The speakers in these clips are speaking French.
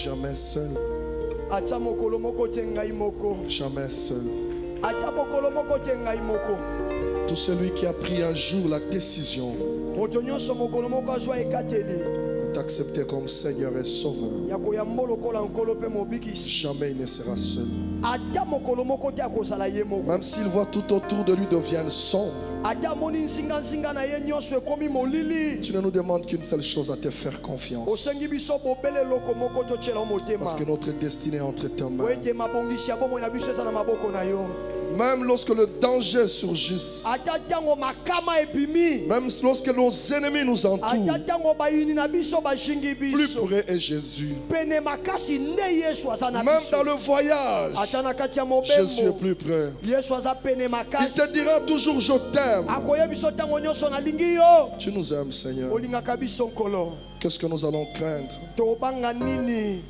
Jamais seul. Jamais seul. Tout celui qui a pris un jour la décision de t'accepter comme Seigneur et Sauveur, jamais il ne sera seul. Même s'il voit tout autour de lui devienne sombre, tu ne nous demandes qu'une seule chose, à te faire confiance. Parce que notre destinée est entre tes mains. Même lorsque le danger surgisse, même lorsque nos ennemis nous entourent, plus près est Jésus. Même dans le voyage, Jésus est plus près. Il te dira toujours je t'aime. Tu nous aimes, Seigneur. Qu'est-ce que nous allons craindre?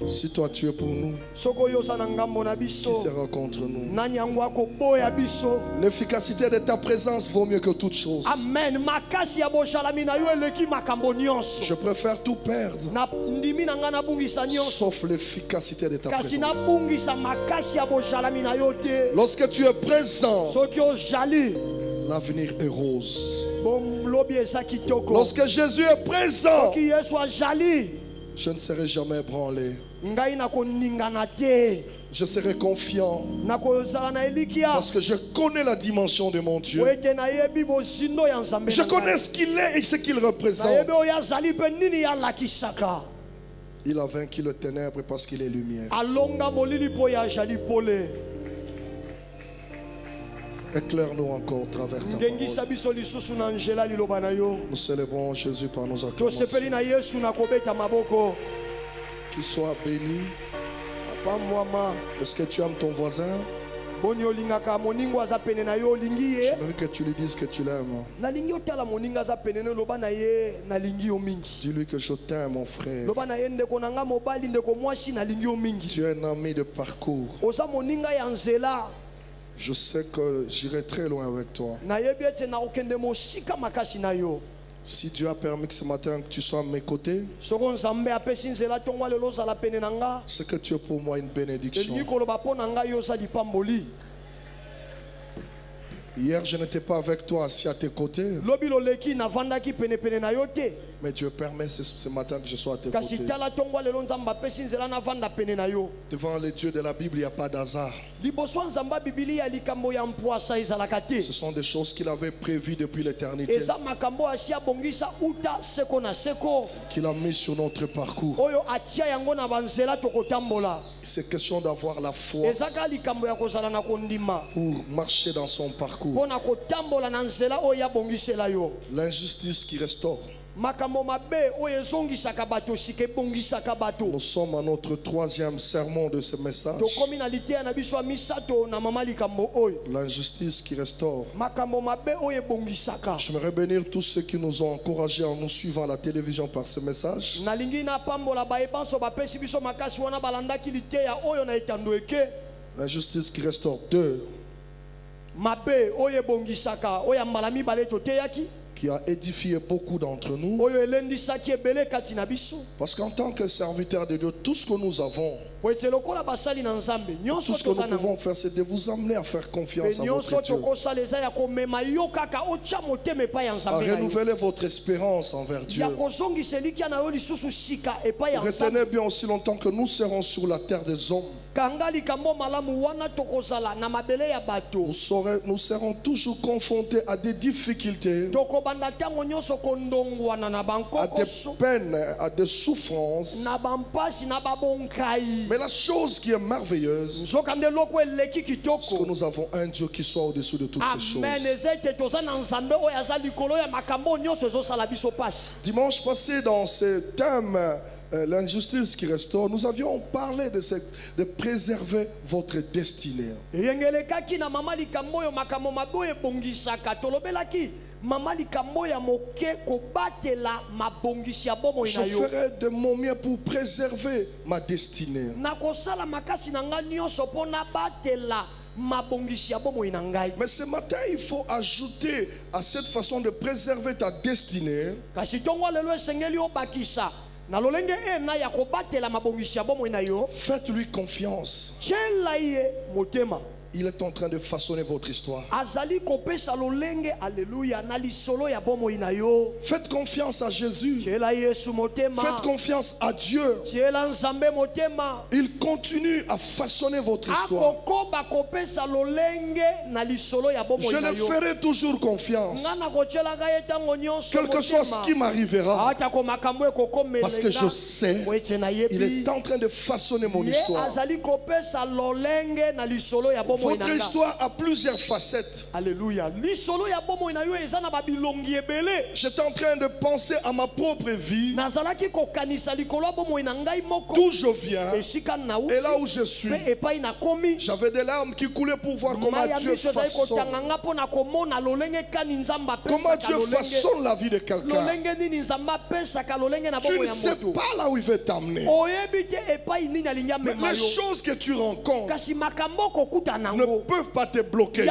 Si toi tu es pour nous, qui sera contre nous? L'efficacité de ta présence vaut mieux que toute chose. Amen. Je préfère tout perdre, sauf l'efficacité de ta présence. Lorsque tu es présent, l'avenir est rose. Lorsque Jésus est présent, je ne serai jamais ébranlé. Je serai confiant parce que je connais la dimension de mon Dieu. Je connais ce qu'il est et ce qu'il représente. Il a vaincu le ténèbre parce qu'il est lumière. Éclaire-nous encore au travers ta parole. Nous célébrons Jésus par nos acclamations. Qu'il soit béni. Est-ce que tu aimes ton voisin? J'aimerais que tu lui dises que tu l'aimes. Dis-lui que je t'aime, mon frère. Tu es un ami de parcours. Je sais que j'irai très loin avec toi. Si Dieu a permis que ce matin que tu sois à mes côtés, c'est que tu es pour moi une bénédiction. Hier, je n'étais pas avec toi assis à tes côtés. Mais Dieu permet ce matin que je sois à tes côtés. Devant les dieux de la Bible, il n'y a pas d'hasard. Ce sont des choses qu'il avait prévues depuis l'éternité, qu'il a mis sur notre parcours. C'est question d'avoir la foi pour marcher dans son parcours. L'injustice qui restaure. Nous sommes à notre troisième sermon de ce message. L'injustice qui restaure. J'aimerais bénir tous ceux qui nous ont encouragés en nous suivant à la télévision par ce message. L'injustice qui restaure 2. Qui a édifié beaucoup d'entre nous. Parce qu'en tant que serviteur de Dieu, tout ce que nous avons, tout ce que nous pouvons faire, c'est de vous amener à faire confiance à votre Dieu, à renouveler votre espérance envers Dieu. Retenez bien aussi longtemps que nous serons sur la terre des hommes. Nous serons toujours confrontés à des difficultés, à des peines, à des souffrances. Mais la chose qui est merveilleuse, c'est que nous avons un Dieu qui soit au-dessus de toutes ces choses. Dimanche passé, dans ce thème, l'injustice qui restaure, nous avions parlé de préserver votre destinée. Je ferai de mon mieux pour préserver ma destinée. Mais ce matin, il faut ajouter à cette façon de préserver ta destinée Faites-lui confiance. Il est en train de façonner votre histoire. Faites confiance à Jésus. Faites confiance à Dieu. Il continue à façonner votre histoire. Je le ferai toujours confiance. Quel que soit ce qui m'arrivera. Parce que je sais, il est en train de façonner mon histoire. Votre histoire a plusieurs facettes. Alléluia. J'étais en train de penser à ma propre vie. D'où je viens et là où je suis. J'avais des larmes qui coulaient pour voir comment Dieu façonne. Comment Dieu façonne la vie de quelqu'un. Tu ne sais pas là où il veut t'amener. Mais les choses que tu rencontres ne peuvent pas te bloquer. Ne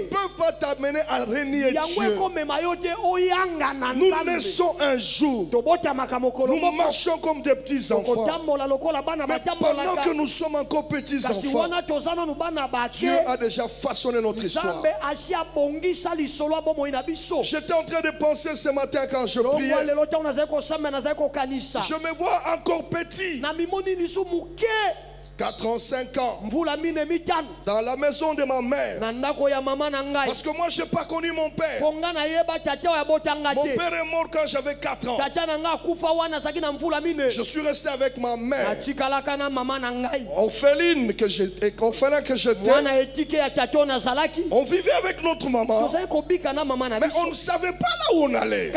peuvent pas t'amener à renier Dieu. Nous naissons un jour. Nous marchons comme des petits enfants. Mais pendant que nous sommes encore petits enfants, Dieu a déjà façonné notre histoire. J'étais en train de penser ce matin quand je priais. Je me vois encore petit. 4 ans, 5 ans, dans la maison de ma mère. Parce que moi, je n'ai pas connu mon père. Mon père est mort quand j'avais 4 ans. Je suis resté avec ma mère. Orpheline que j'étais. On vivait avec notre maman. Mais on ne savait pas là où on allait.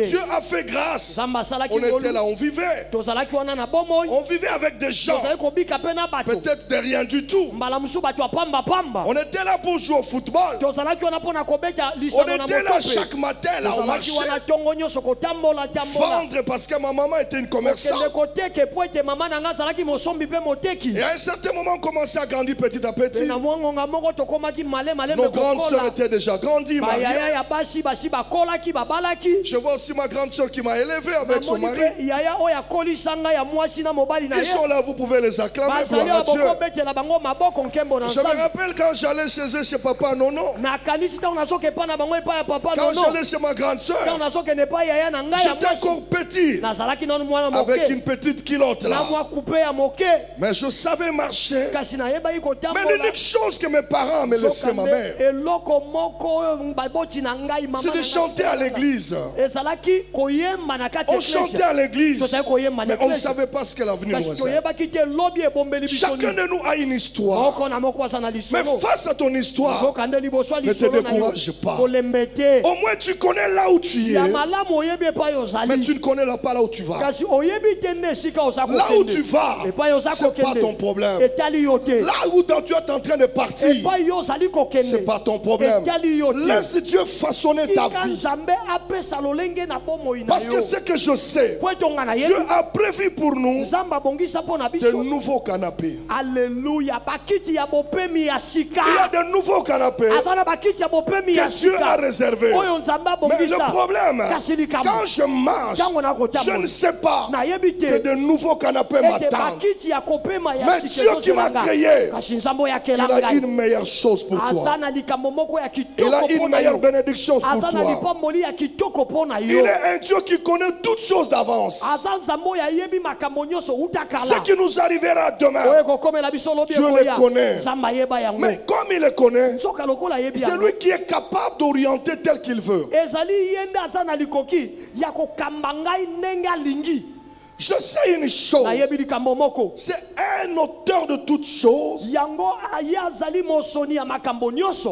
Dieu a fait grâce. On était là, on vivait. On vivait avec des gens, peut-être de rien du tout. On était là pour jouer au football. On était là chaque matin, là, on marchait. Vendre parce que ma maman était une commerçante. Et à un certain moment, on commençait à grandir petit à petit. Nos grandes sœurs étaient déjà grandies, mariées. Je vois aussi ma grande sœur qui m'a élevé avec son mari. Ils sont là, vous pouvez les acclamer, gloire à Dieu. Je me rappelle quand j'allais chez eux, chez papa Nono. Quand j'allais chez ma grande sœur, j'étais encore petit, avec une petite culotte là. Mais je savais marcher. Mais l'unique chose que mes parents me laissaient, ma mère, c'est de chanter à l'église. On chantait à l'église, mais on ne savait pas ce que l'avenir nous réserve. Chacun de nous a une histoire. Mais face à ton histoire, ne te décourage pas. Au moins tu connais là où tu es, mais tu ne connais pas là où tu vas. Là où tu vas, ce n'est pas ton problème. Là où tu es en train de partir, ce n'est pas ton problème. Laisse Dieu façonner ta vie. Parce que ce que je sais, Dieu a prévu pour nous de nouveaux canapés. Alléluia. Il y a de nouveaux canapés que Dieu a réservés. Mais le problème, quand je marche, je ne sais pas que de nouveaux canapés m'attendent. Mais Dieu qui m'a créé, il a une meilleure chose pour toi. Il a une meilleure bénédiction pour toi. Il est un Dieu qui connaît toutes choses d'avance. Ce qui nous arrivera demain, Dieu le connaît. Mais comme il le connaît, c'est lui qui est capable d'orienter tel qu'il veut. Je sais une chose, c'est un auteur de toutes choses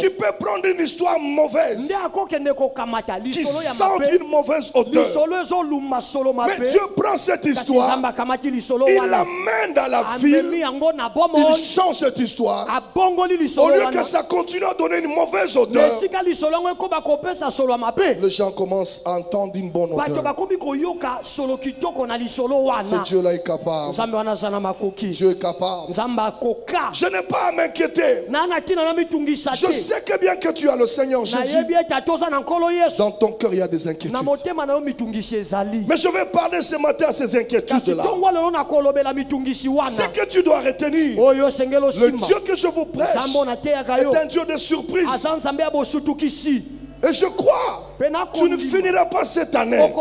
qui peut prendre une histoire mauvaise, qui sent une mauvaise odeur. Mais Dieu prend cette histoire, il l'amène dans la ville, il change cette histoire. Au lieu que ça continue à donner une mauvaise odeur, les gens commencent à entendre une bonne odeur. Ce Dieu-là est capable. Dieu est capable. Je n'ai pas à m'inquiéter. Je sais que bien que tu as le Seigneur Jésus, dans ton cœur il y a des inquiétudes. Mais je vais parler ce matin à ces inquiétudes-là. Ce que tu dois retenir, le Dieu que je vous prêche est un Dieu de surprise. Et je crois, tu ne finiras pas cette année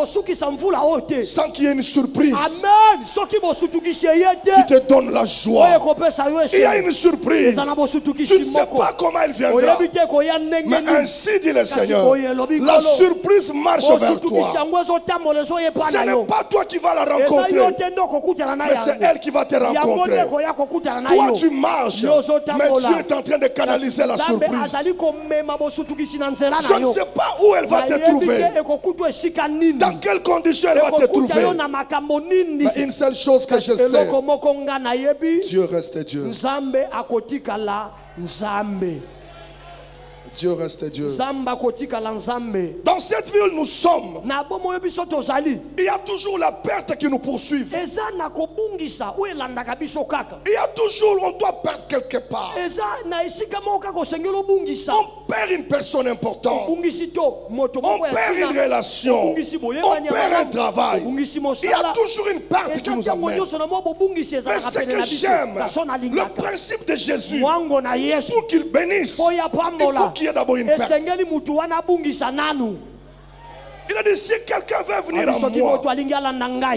sans qu'il y ait une surprise qui te donne la joie. Il y a une surprise. Tu ne sais pas comment elle viendra. Mais ainsi dit le Seigneur, la surprise marche vers toi. Ce n'est pas toi qui vas la rencontrer, mais c'est elle qui va te rencontrer. Toi tu marches, mais Dieu est en train de canaliser la surprise. Je ne sais pas où elle va te trouver, dans quelles conditions elle va te trouver. Mais une seule chose que je sais, Dieu reste Dieu. Dieu reste Dieu. Dans cette ville où nous sommes, il y a toujours la perte qui nous poursuit. Il y a toujours, on doit perdre quelque part. On perd une personne importante. On perd une relation. On perd un travail. Il y a toujours une perte qui nous amène. Mais ce que j'aime, le principe de Jésus, pour qu'il bénisse, il faut qu'il y ait d'abord une perte. Il a dit, si quelqu'un veut venir à moi,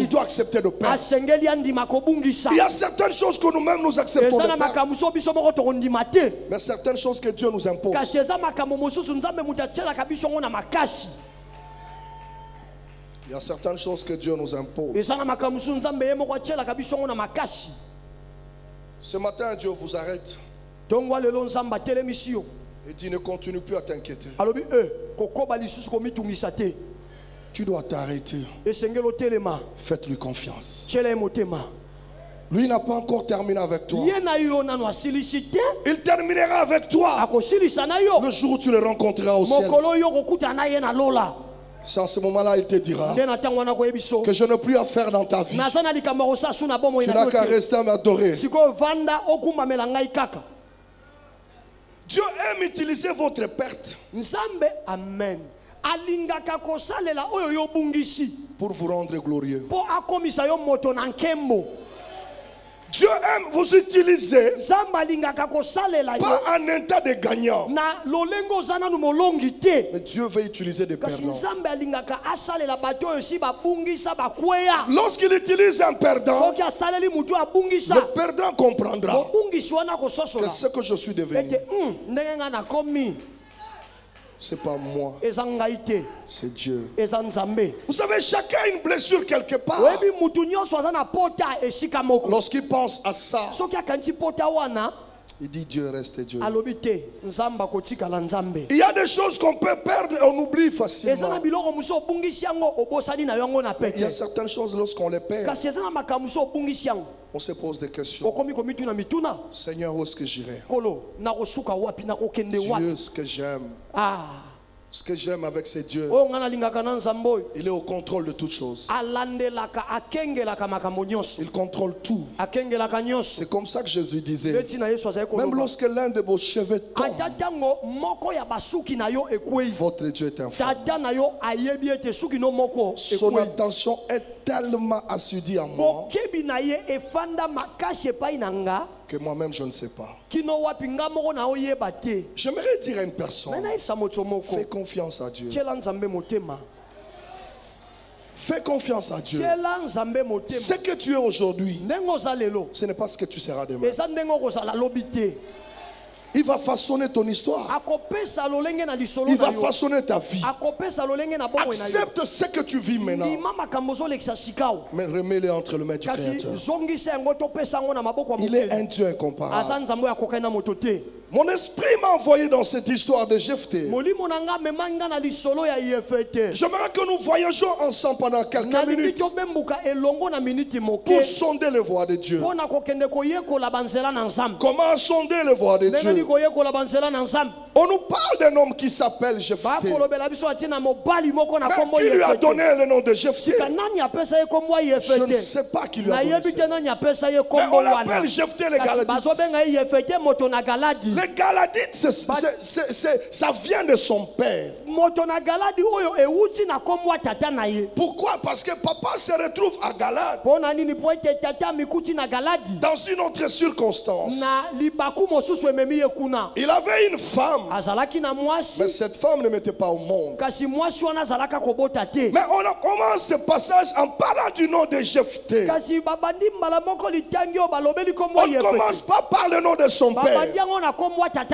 il doit accepter de perdre. Il y a certaines choses que nous-mêmes nous acceptons de perdre, mais certaines choses que Dieu nous impose. Il y a certaines choses que Dieu nous impose. Ce matin, Dieu vous arrête et dit, ne continue plus à t'inquiéter. Tu dois t'arrêter. Faites-lui confiance. Lui n'a pas encore terminé avec toi. Il terminera avec toi le jour où tu le rencontreras au ciel. C'est en ce moment-là il te dira que je n'ai plus à faire dans ta vie. Tu n'as qu'à rester à m'adorer. Dieu aime utiliser votre perte pour vous rendre glorieux. Dieu aime vous utiliser pas en état de gagnant. Mais Dieu veut utiliser des perdants. Lorsqu'il utilise un perdant, le perdant comprendra que ce que je suis devenu, c'est pas moi, c'est Dieu. Vous savez, chacun a une blessure quelque part. Lorsqu'il pense à ça, il dit Dieu reste Dieu. Il y a des choses qu'on peut perdre et on oublie facilement. Il y a certaines choses lorsqu'on les perd, on se pose des questions. Seigneur, où est-ce que j'irai? Dieu, ce que j'aime. Ce que j'aime avec ce Dieu, il est au contrôle de toutes choses. Il contrôle tout. C'est comme ça que Jésus disait, même lorsque l'un de vos cheveux tombe, votre Dieu est informé. Son attention est tellement assidue à moi que moi-même je ne sais pas. J'aimerais dire à une personne, fais confiance à Dieu. Fais confiance à Dieu. Ce que tu es aujourd'hui, ce n'est pas ce que tu seras demain. Il va façonner ton histoire. Il va façonner ta vie. Accepte ce que tu vis maintenant, mais remets-le entre les mains du Créateur. Il est un Dieu incomparable. Mon esprit m'a envoyé dans cette histoire de Jephthé. J'aimerais que nous voyageons ensemble pendant quelques minutes pour sonder les voies de Dieu. Comment sonder les voies de Dieu? On nous parle d'un homme qui s'appelle Jephthé. Qui lui a donné le nom de Jephthé? Je ne sais pas qui lui a donné ça. Mais on l'appelle Jephthé les Galadites. Les Galadites, ça vient de son père. Pourquoi? Parce que papa se retrouve à Galade dans une autre circonstance. Il avait une femme, mais cette femme ne mettait pas au monde. Mais on commence ce passage en parlant du nom de Jephthé. On ne commence pas par le nom de son père.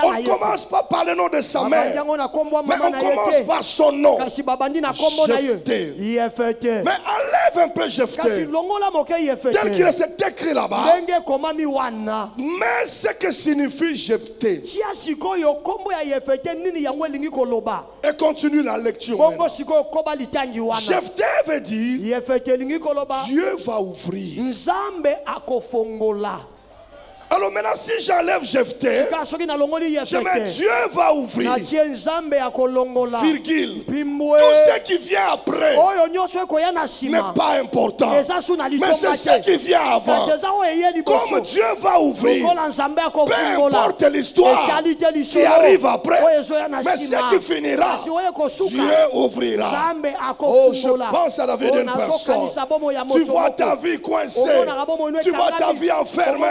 On ne commence pas par le nom de sa mère. Mais on commence par son nom. Jephthé. Mais enlève un peu Jephthé tel qu'il est écrit là-bas. Mais ce que signifie Jephthé. Et continue la lecture. Jephthé veut dire Dieu va ouvrir. Alors maintenant, si j'enlève Jephthé, je mets Dieu va ouvrir. Virgule. Tout ce qui vient après n'est pas important. Mais c'est ce qui vient avant. Comme Dieu va ouvrir, peu importe l'histoire qui arrive après, mais ce qui finira, Dieu ouvrira. Oh, je pense à la vie d'une personne. Tu vois ta vie coincée, tu vois ta vie enfermée.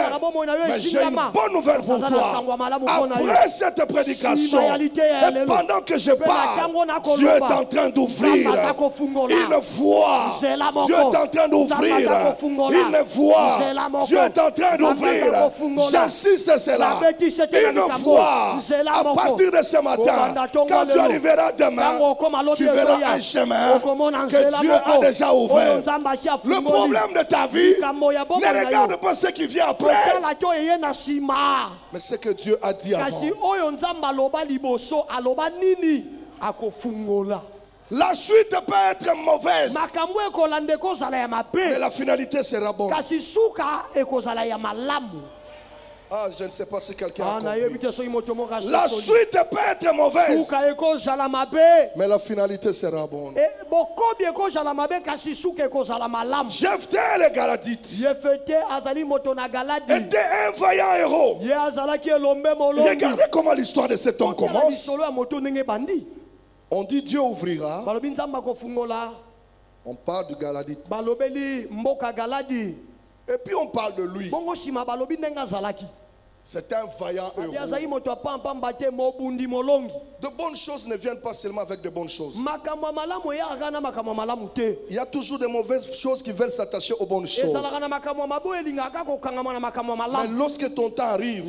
Mais j'ai une bonne nouvelle pour toi. Après cette prédication, et pendant que je parle, Dieu est en train d'ouvrir une voie. Dieu est en train d'ouvrir une voie. Dieu est en train d'ouvrir. J'insiste sur cela. Une voie. À partir de ce matin, quand tu arriveras demain, tu verras un chemin que Dieu a déjà ouvert. Le problème de ta vie, ne regarde pas ce qui vient après, mais ce que Dieu a dit avant. La suite peut être mauvaise, mais la finalité sera bonne. Ah, je ne sais pas si quelqu'un a compris. La suite peut être mauvaise, mais la finalité sera bonne. Jephthé les Galadites était un vaillant héros. Regardez comment l'histoire de cet homme commence. On dit Dieu ouvrira. On parle du Galadite. Et puis on parle de lui. C'est un vaillant héros. De bonnes choses ne viennent pas seulement avec de bonnes choses. Il y a toujours de mauvaises choses qui veulent s'attacher aux bonnes choses. Mais lorsque ton temps arrive,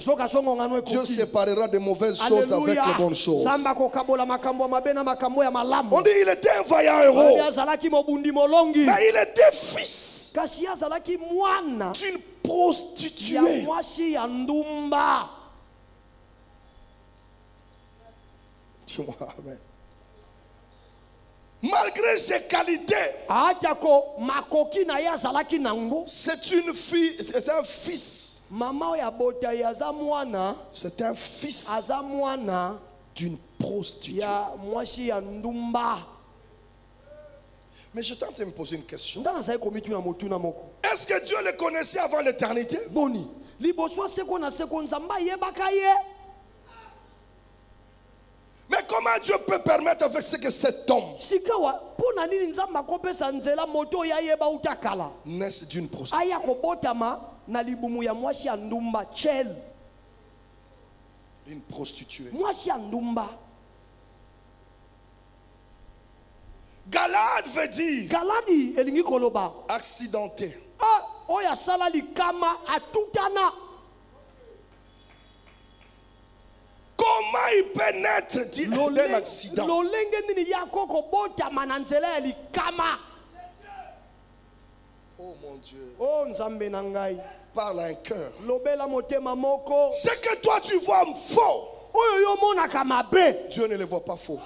Dieu séparera de mauvaises choses avec les bonnes choses. On dit il était un vaillant héros, mais il était fils d'une prostituée. Dis-moi amen. Malgré ses qualités, c'est une fille, c'est un fils. C'est un fils d'une prostituée. Mais je tente de me poser une question. Est-ce que Dieu le connaissait avant l'éternité? Mais comment Dieu peut permettre avec ce que cet homme naisse d'une prostituée? Une prostituée. Galade veut dire accidenté. Comment il peut naître d'un accident? Oh mon Dieu. Parle à un cœur. Ce que toi tu vois faux, Dieu ne le voit pas faux.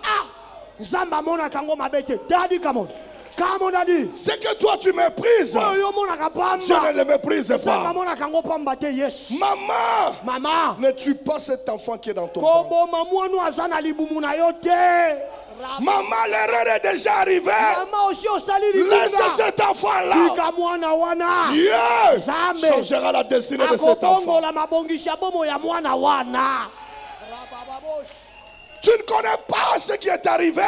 Zamba mona kango mabete. Daddy, come on. Ce que toi tu méprises, Dieu ne le méprise pas. Maman, ne tue pas cet enfant qui est dans ton ventre. Maman, l'erreur est déjà arrivée. Laisse cet enfant-là. Dieu changera la destinée de cet enfant. Tu ne connais pas ce qui est arrivé.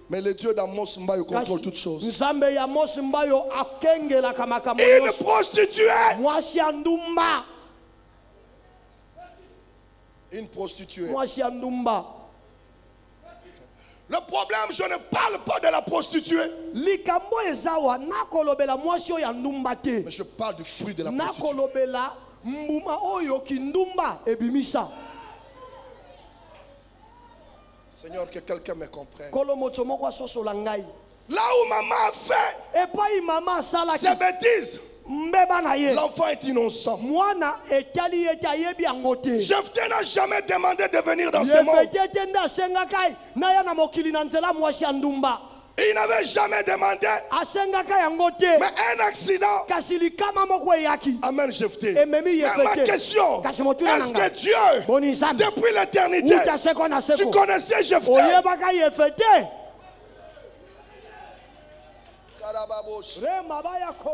Mais le Dieu d'Amos Mbayo contrôle toutes choses. Une prostituée. Une prostituée. Le problème, je ne parle pas de la prostituée. Mais je parle du fruit de la prostituée. Seigneur, que quelqu'un me comprenne. Là où maman a fait ces bêtises, l'enfant est innocent. Jephthé n'a jamais demandé de venir dans ce monde. Il n'avait jamais demandé. Mais un accident amène Jephthé. Mais ma question, est-ce que Dieu, depuis l'éternité, tu connaissais Jephthé?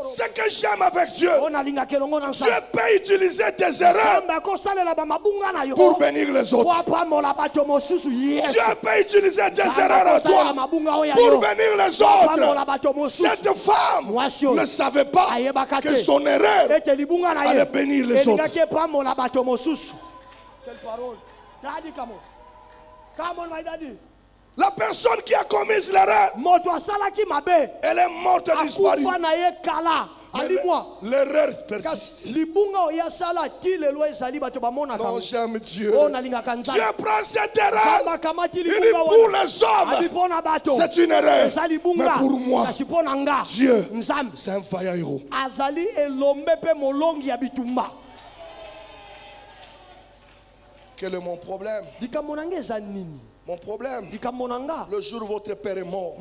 Ce que j'aime avec Dieu, Dieu peut utiliser tes erreurs pour bénir les autres. Dieu peut utiliser tes erreurs à toi pour bénir les autres. Cette femme ne savait pas que son erreur allait bénir les autres. La personne qui a commis l'erreur, elle est morte et disparue. L'erreur persiste. Non, j'aime Dieu. Dieu prend cette erreur. Il dit pour les hommes, c'est une erreur. Mais pour moi, Dieu, c'est un vaillant héros. Quel est mon problème? Mon problème, le jour où votre père est mort,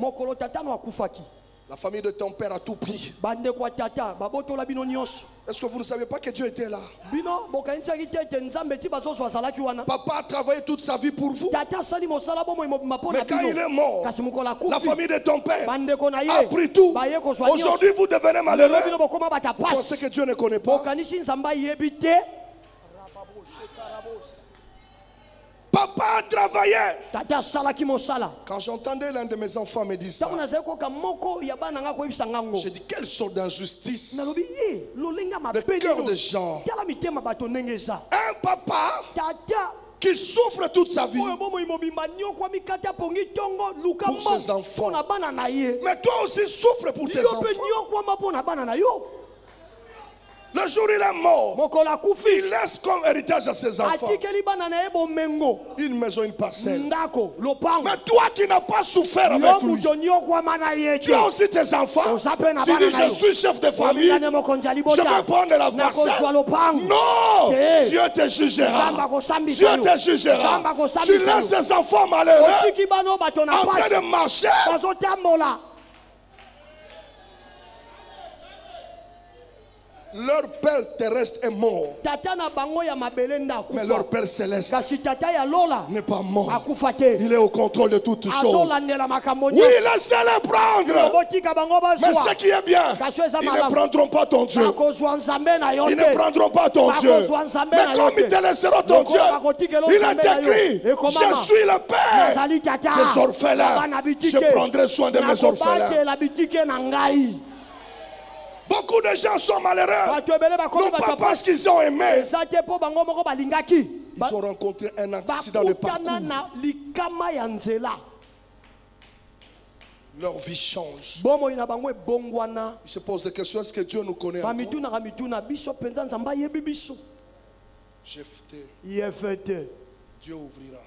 la famille de ton père a tout pris. Est-ce que vous ne savez pas que Dieu était là? Papa a travaillé toute sa vie pour vous. Mais quand il est mort, la famille de ton père a pris tout. Aujourd'hui, vous devenez malheureux. Vous pensez que Dieu ne connaît pas? Papa a travaillé. Quand j'entendais l'un de mes enfants me dire ça, j'ai dit quelle sorte d'injustice. Le cœur des gens. Un papa qui souffre toute sa vie pour ses enfants. Mais toi aussi souffre pour tes enfants. Le jour où il est mort, il laisse comme héritage à ses enfants une maison, une parcelle. Mais toi qui n'as pas souffert avec lui, tu as aussi tes enfants. Tu dis je suis chef de famille, je vais prendre la parcelle. Non, Dieu te jugera. Dieu te jugera. Tu laisses tes enfants malheureux en train de marcher. Leur père terrestre est mort. Mais leur père céleste n'est pas mort. Il est au contrôle de toutes choses. Oui, laissez-les prendre. Mais ce qui est bien, ils ne prendront pas ton Dieu. Ils ne prendront pas ton Dieu. Mais comme ils te laisseront ton Dieu, il est écrit, je suis le père des orphelins. Je prendrai soin de mes orphelins. Beaucoup de gens sont malheureux, non pas parce qu'ils ont aimé. Ils ont rencontré un accident de parcours. Leur vie change. Ils se posent des questions, est-ce que Dieu nous connaît encore? Jephthé, Dieu ouvrira.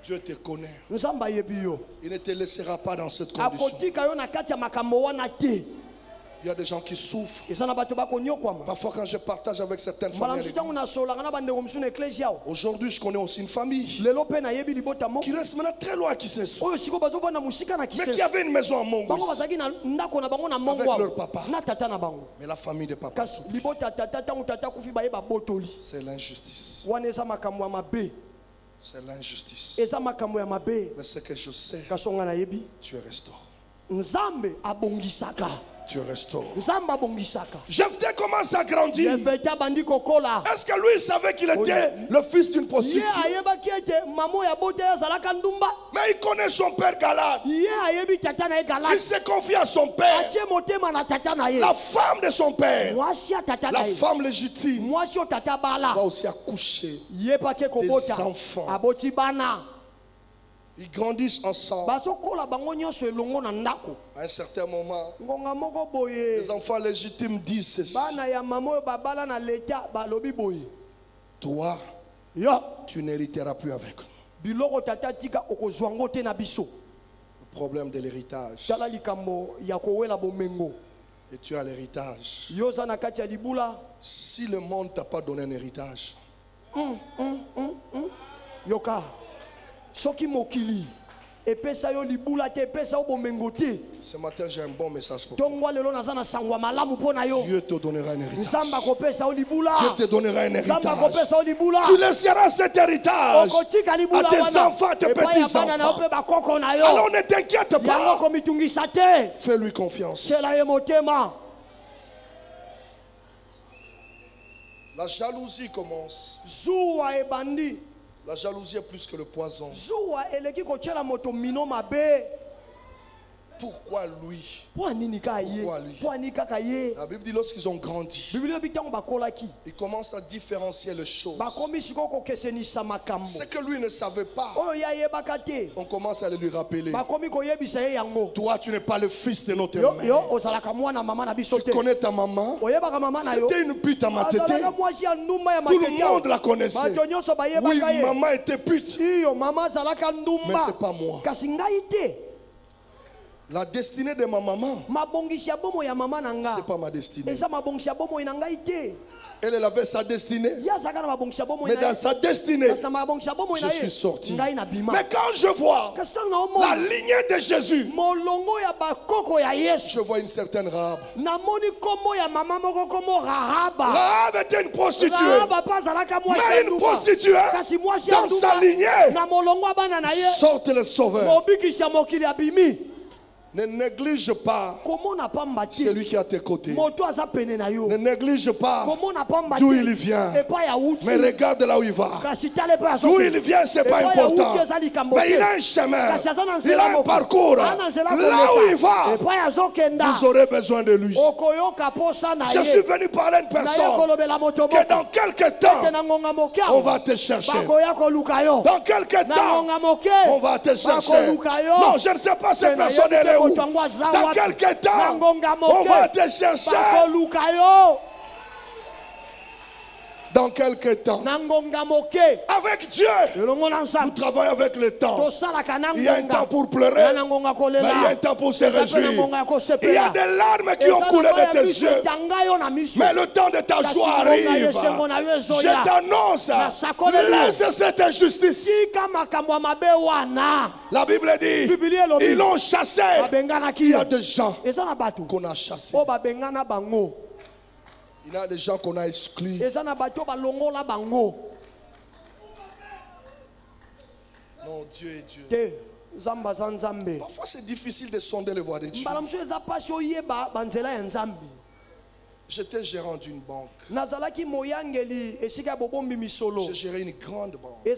Dieu te connaît. Il ne te laissera pas dans cette condition. Il y a des gens qui souffrent. Parfois quand je partage avec certaines familles, aujourd'hui je connais aussi une famille qui reste maintenant très loin, qui se souffre, mais qui avait une maison à Mongo avec leur papa. Mais la famille de papa, c'est l'injustice. C'est l'injustice. Mais ce que je sais, tu es restauré. Tu restaures. Jephthé commence à grandir. Est-ce que lui savait qu'il était le fils d'une prostituée? Mais il connaît son père Galad. Il s'est confié à son père. La femme de son père, la femme légitime, va aussi accoucher des enfants. Ils grandissent ensemble. À un certain moment, les enfants légitimes disent ceci: toi, tu n'hériteras plus avec nous. Le problème de l'héritage. Et tu as l'héritage. Si le monde ne t'a pas donné un héritage, Soki mokili epesa yo libula te epesa yo bomengo te. Ce matin j'ai un bon message pour toi. Dieu te donnera un héritage. Dieu te donnera un héritage. Tu laisseras cet héritage à tes enfants, à tes petits-enfants. Alors ne t'inquiète pas. Fais-lui confiance. La jalousie commence. La jalousie est plus que le poison. Pourquoi lui? Pourquoi lui? La Bible dit lorsqu'ils ont grandi, ils commencent à différencier les choses. Ce que lui ne savait pas, on commence à le lui rappeler. Toi, tu n'es pas le fils de notre mère. Tu connais ta maman. C'était une pute à ma tête. Tout le monde la connaissait. Oui, maman était pute. Mais ce n'est pas moi. La destinée de ma maman, c'est pas ma destinée. Elle avait sa destinée. Mais dans sa destinée, je suis sorti. Mais quand je vois la lignée de Jésus, je vois une certaine Rahab. Rahab était une prostituée. Mais une prostituée, dans sa lignée, sortent les sauveurs. Ne néglige pas celui qui est à tes côtés. Ne néglige pas d'où il vient. Mais regarde là où il va. D'où il vient, ce n'est pas important. Mais il a un chemin. Il a un parcours. Là où il va, vous aurez besoin de lui. Je suis venu parler à une personne que dans quelques temps, on va te chercher. Dans quelques temps, on va te chercher. Non, je ne sais pas cette personne, elle est où. Dans quelques temps, on va te chercher. Dans quelques temps, avec Dieu, nous travaillons avec le temps. Il y a un temps pour pleurer, mais il y a un temps pour se réjouir. Il y a des larmes qui ont coulé de tes yeux, mais le temps de ta joie arrive. Je t'annonce, laisse cette injustice. La Bible dit, ils l'ont chassé. Il y a des gens qu'on a chassés. Il y a des gens qu'on a exclus. Non, Dieu est Dieu. Parfois c'est difficile de sonder les voies de Dieu. J'étais gérant d'une banque. J'ai géré une grande banque. Payé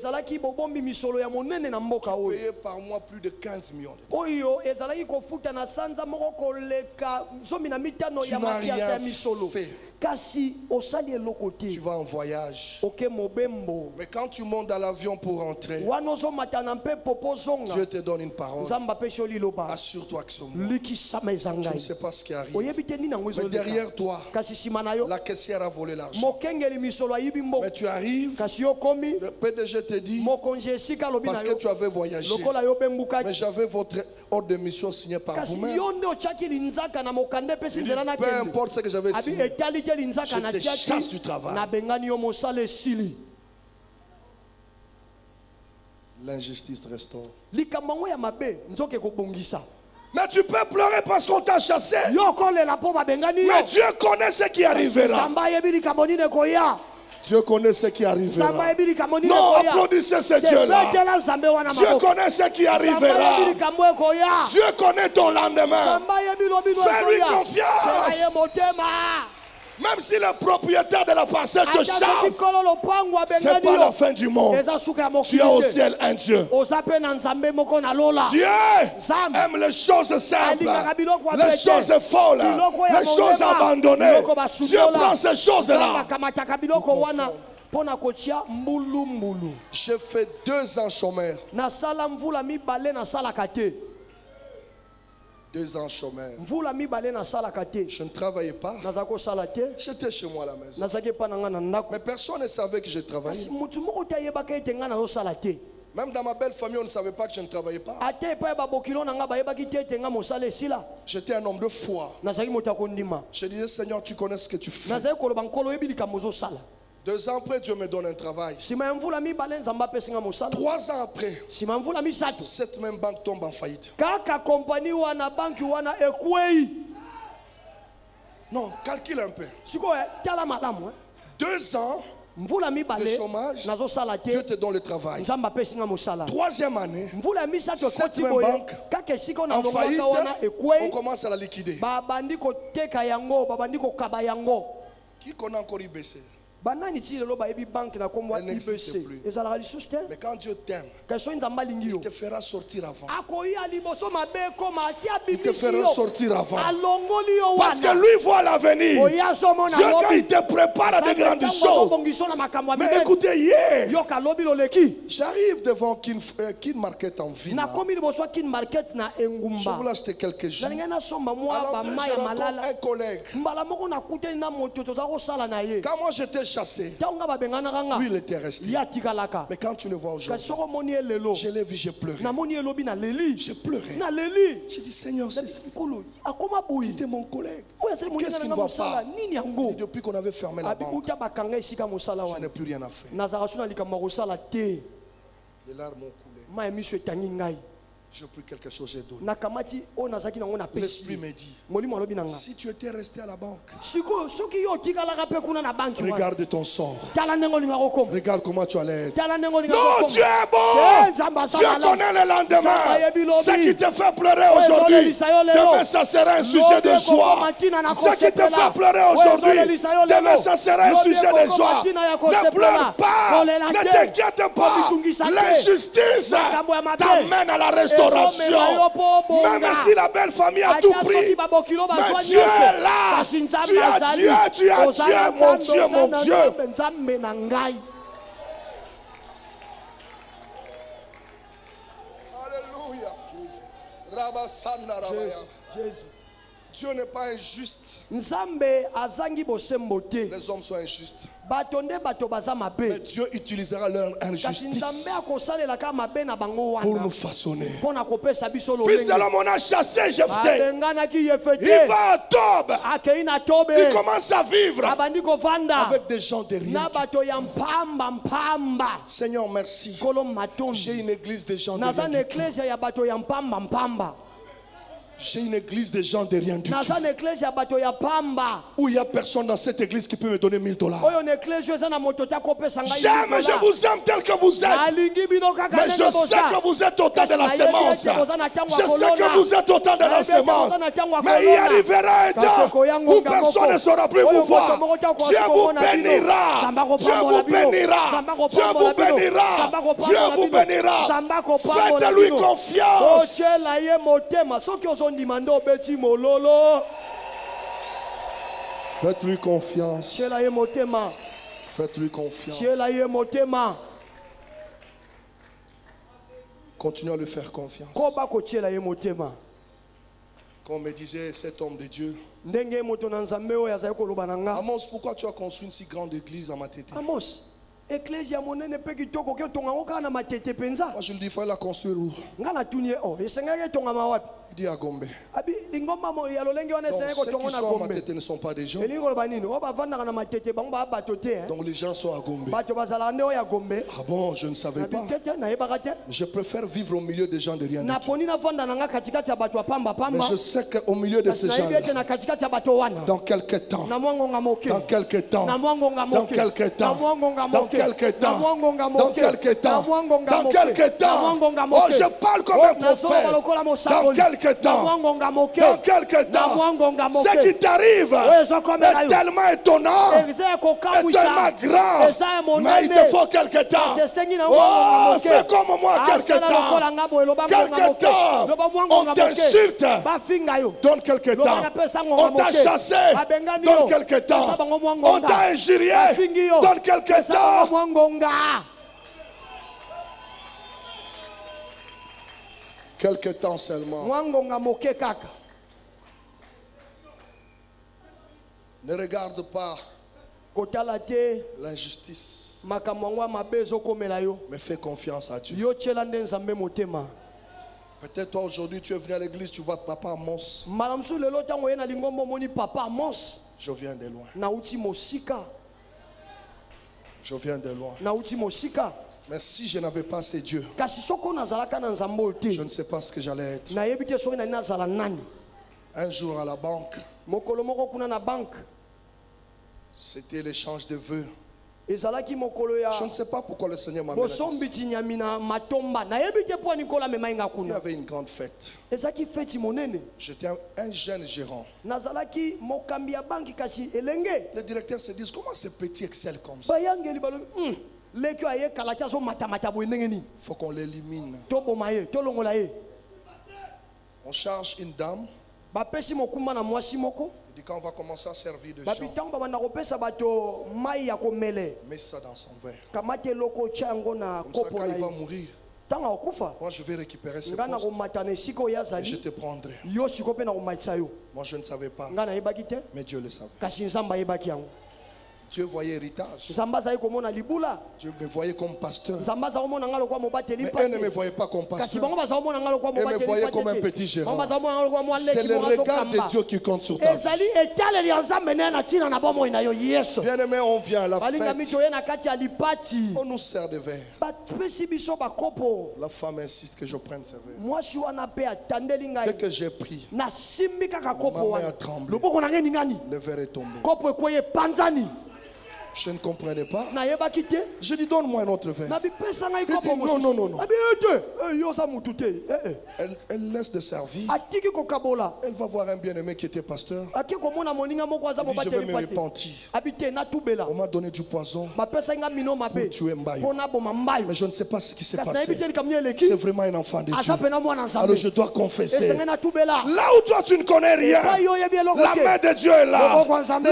par mois plus de 15 millions de dollars. Tu n'as rien fait. Tu vas en voyage. Mais quand tu montes dans l'avion pour rentrer, Dieu te donne une parole. Assure-toi que c'est moi. Tu ne sais pas ce qui arrive. Mais derrière toi, la caissière a volé l'argent. Mais tu arrives, le PDG te dit, parce que tu avais voyagé, mais j'avais votre ordre de mission signé par vous-même. Peu importe ce que j'avais signé, je te chasse du travail. L'injustice restaure. Mais tu peux pleurer parce qu'on t'a chassé. Mais Dieu connaît ce qui arrivera. Dieu connaît ce qui arrivera. Non, applaudissez ce Dieu-là. Dieu connaît ce qui arrivera. Dieu connaît ton lendemain. Fais-lui confiance. Même si le propriétaire de la parcelle te chasse, ce n'est pas la fin du monde. Tu as au ciel un Dieu. Dieu aime les choses simples, les choses folles, les choses abandonnées. Dieu prend ces choses-là. J'ai fait 2 ans chômeur. 2 ans chômeur. Je ne travaillais pas. J'étais chez moi à la maison. Mais personne ne savait que je travaillais. Même dans ma belle famille, on ne savait pas que je ne travaillais pas. J'étais un homme de foi. Je disais, Seigneur, tu connais ce que tu fais. 2 ans après, Dieu me donne un travail. 3 ans après, cette même banque tombe en faillite. Non, calcule un peu. 2 ans de chômage, Dieu te donne le travail. 3e année, cette même banque en faillite, on commence à la liquider. Qui connaît encore IBC? Elle n'existe plus. Mais quand Dieu t'aime, il te fera sortir avant. Il te fera sortir avant. Parce que lui voit l'avenir. Dieu, quand il te prépare à de grandes choses. Mais écoutez, hier, j'arrive devant Kin Market en ville. Je voulais acheter quelques jours. À l'entrée, je rencontre un collègue. Quand moi j'étais chassé, lui il était resté. Mais quand tu le vois aujourd'hui, je l'ai vu, j'ai pleuré. J'ai pleuré. J'ai dit, Seigneur, il était mon collègue. Qu'est-ce qui ne va pas? Et depuis qu'on avait fermé la banque, je n'ai plus rien à faire. Les larmes ont coulé. J'ai pris quelque chose, j'ai donné. L'esprit me dit, si tu étais resté à la banque, regarde ton sort. Regarde comment tu allais être. Non, Dieu est bon. Dieu connaît le lendemain. Ce qui te fait pleurer aujourd'hui, demain ça sera un sujet de joie. Ce qui te fait pleurer aujourd'hui, demain ça sera un sujet de joie. Ne pleure pas. Ne t'inquiète pas. L'injustice t'amène à la restauration. Même si la belle famille a tout pris, mais Dieu est là. Tu as Dieu, tu as Dieu, mon Dieu, mon Dieu. Alléluia. Dieu n'est pas injuste. Les hommes sont injustes. Mais Dieu utilisera leur injustice pour nous façonner. Fils de l'homme, on a chassé Jephthé. Il va à Tob. Il commence à vivre avec des gens de rien. Seigneur, merci. J'ai une église de gens de rien du tout. J'ai une église de gens de rien du tout. Où il n'y a personne dans cette église qui peut me donner $1000. J'aime, je vous aime tel que vous êtes. Mais je sais que vous êtes au temps de la semence. Je sais que vous êtes au temps de la semence. Mais il arrivera un temps où personne ne saura plus vous voir. Dieu vous bénira. Dieu vous bénira. Dieu vous bénira. Dieu vous bénira. Faites-lui confiance. Faites-lui confiance. Faites-lui confiance. Continuez à lui faire confiance. Comme me disait cet homme de Dieu. Amos, pourquoi tu as construit une si grande église à Matete? Amos, Ecclesia monene pe kitoko ke tonga ngoka na Matete penza. Moi je lui dis, il faut la construire où? Ngana tunie oh, esengeke tonga mawapi? Il dit à Gombe. Abi lingomba mo ya lolenge wana esengeke ko tonga na Gombe. Donc ceux qui sont à Matete ne sont pas des gens. Elingo banini o ba vanda na Matete bango ba batote. Donc les gens sont à Gombe. Bato bazala nde o ya Gombe. Ah bon, je ne savais pas. Je préfère vivre au milieu des gens de rien du tout. Mais je sais qu'au milieu de ces gens-là, dans quelques temps, dans quelques temps, dans quelques temps, dans quelques temps, dans quelques temps, dans quelques temps, oh je parle comme un prophète, dans quelques temps, dans quelques temps, ce qui t'arrive est tellement étonnant, est tellement grand, mais il te faut quelques temps. Oh, fais comme moi quelques temps. Quelques temps, on t'insulte, donne quelques temps. On t'a chassé, donne quelques temps. On t'a injurié, donne quelques temps. Quelques temps seulement. Ne regarde pas l'injustice, mais fais confiance à Dieu. Peut-être toi aujourd'hui tu es venu à l'église, tu vois Papa Amos. Je viens de loin. Je viens de loin. Mais si je n'avais pas ces dieux, je ne sais pas ce que j'allais être. Un jour à la banque, c'était l'échange de vœux. Je ne sais pas pourquoi le Seigneur m'a mis là. Il y avait une grande fête. J'étais un jeune gérant. Le directeur se dit, comment ces petits excellent comme ça? Il faut qu'on l'élimine. On charge une dame. Il dit quand on va commencer à servir de gens, mets ça dans son verre. Comme ça quand il va mourir, moi je vais récupérer ce poste et je te prendrai. Moi je ne savais pas, mais Dieu le savait. Dieu voyait héritage. Dieu me voyait comme pasteur. Mais elle ne me voyait pas comme pasteur. Elle me voyait comme un petit gérant. C'est le regard de Dieu qui compte sur ta vie. Bien-aimé, on vient à la fête. On nous sert des verres. La femme insiste que je prenne ces verres. Dès que j'ai pris, ma main a tremblé. Le verre est tombé. Je ne comprenais pas. Je dis donne-moi un autre verre. Il dit non. Elle laisse de servir. Elle va voir un bien-aimé qui était pasteur. Il dit je vais me repentir. On m'a donné du poison pour tuer Mbaye. Mais je ne sais pas ce qui s'est passé. C'est vraiment un enfant de Dieu. Alors je dois confesser. Là où toi tu ne connais rien, la main de Dieu est là.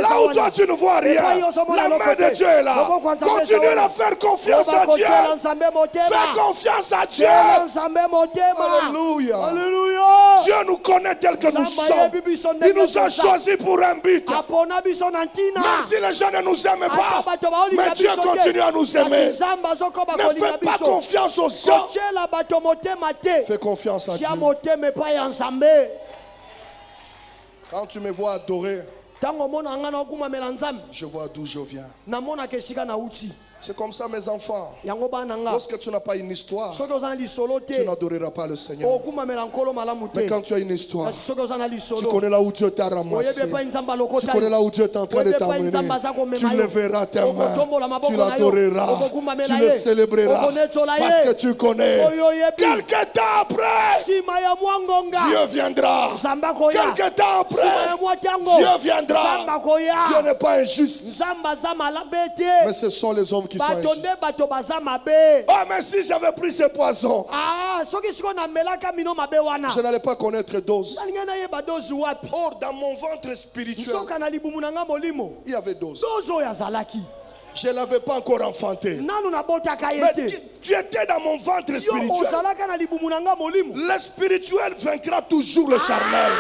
Là où toi tu ne vois rien, la main de Dieu est là. Continue à faire confiance à Dieu. Fais confiance à Dieu. Alléluia. Dieu nous connaît tel que nous sommes. Il nous a choisis pour un but. Même si les gens ne nous aiment pas, mais Dieu continue à nous aimer. Ne fais pas confiance aux gens. Fais confiance à Dieu. Quand tu me vois adorer, je vois d'où je viens. C'est comme ça mes enfants. Lorsque tu n'as pas une histoire, tu n'adoreras pas le Seigneur. Mais quand tu as une histoire, tu connais là où Dieu t'a ramassé. Tu connais là où Dieu est en train de t'amener. Tu lèveras tes mains. Tu l'adoreras. Tu le célébreras. Parce que tu connais. Quelque temps après, Dieu viendra. Quelque temps après, Dieu viendra. Dieu n'est pas injuste. Mais ce sont les hommes qui sont injustes. Oh, mais si j'avais pris ce poison, je n'allais pas connaître dose. Or, dans mon ventre spirituel, il y avait dose. Je ne l'avais pas encore enfanté. Mais tu étais dans mon ventre spirituel. Le spirituel vaincra toujours le charnel.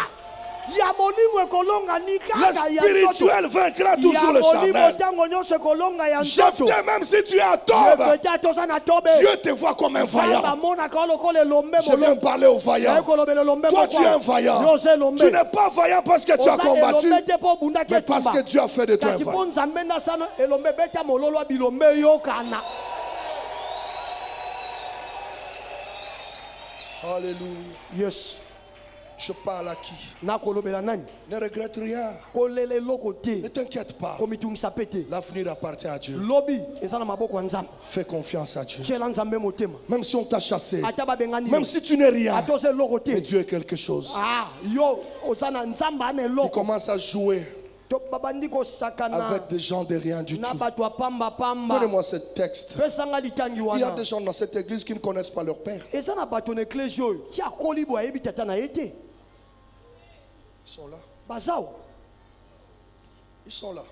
Le spirituel vaincra toujours le charnel. Jephthé, même si tu es à Tob, Dieu te voit comme un vaillant. Je viens parler aux vaillants. Toi, tu es un vaillant. Tu n'es pas vaillant parce que tu as combattu, mais parce que Dieu a fait de toi un vaillant. Alléluia. Yes. Je parle à qui? Ne regrette rien. Ne t'inquiète pas. L'avenir appartient à Dieu. Fais confiance à Dieu. Même si on t'a chassé, même si tu n'es rien, mais Dieu est quelque chose. Il commence à jouer avec des gens de rien du tout. Donnez-moi ce texte. Il y a des gens dans cette église qui ne connaissent pas leur père. Ils sont là. Ils sont là.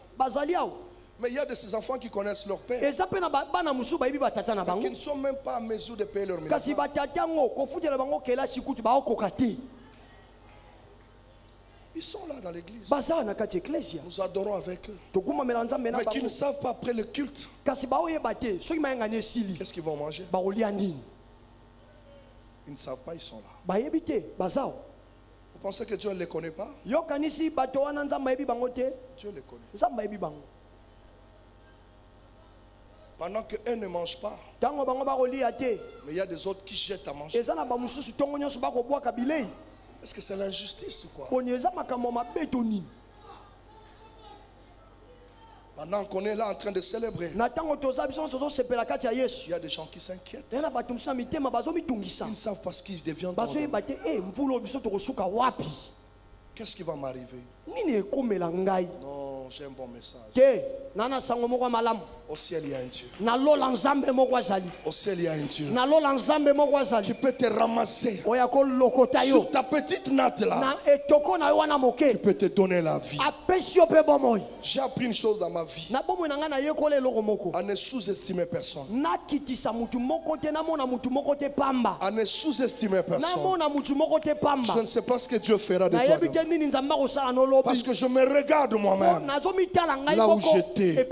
Mais il y a de ces enfants qui connaissent leur père, mais qui ne sont même pas à mesure de payer leur ministère. Ils sont là dans l'église. Nous adorons avec eux. Mais qui ne savent pas après le culte. Qu'est-ce qu'ils vont manger? Ils ne savent pas, ils sont là. Vous pensez que Dieu ne les connaît pas? Dieu les connaît. Pendant qu'eux ne mangent pas, mais il y a des autres qui jettent à manger. Est-ce que c'est l'injustice ou quoi? Pendant qu'on est là en train de célébrer, il y a des gens qui s'inquiètent. Ils ne savent pas ce qu'ils deviennent. Qu'est-ce qui va m'arriver? Non, j'ai un bon message. Au ciel, il y a un Dieu. Au ciel, il y a un Dieu qui peut te ramasser sur ta petite natte là, qui peut te donner la vie. J'ai appris une chose dans ma vie: à ne sous-estimer personne. À ne sous-estimer personne. Je ne sais pas ce que Dieu fera de toi, parce que je me regarde moi-même là où j'étais et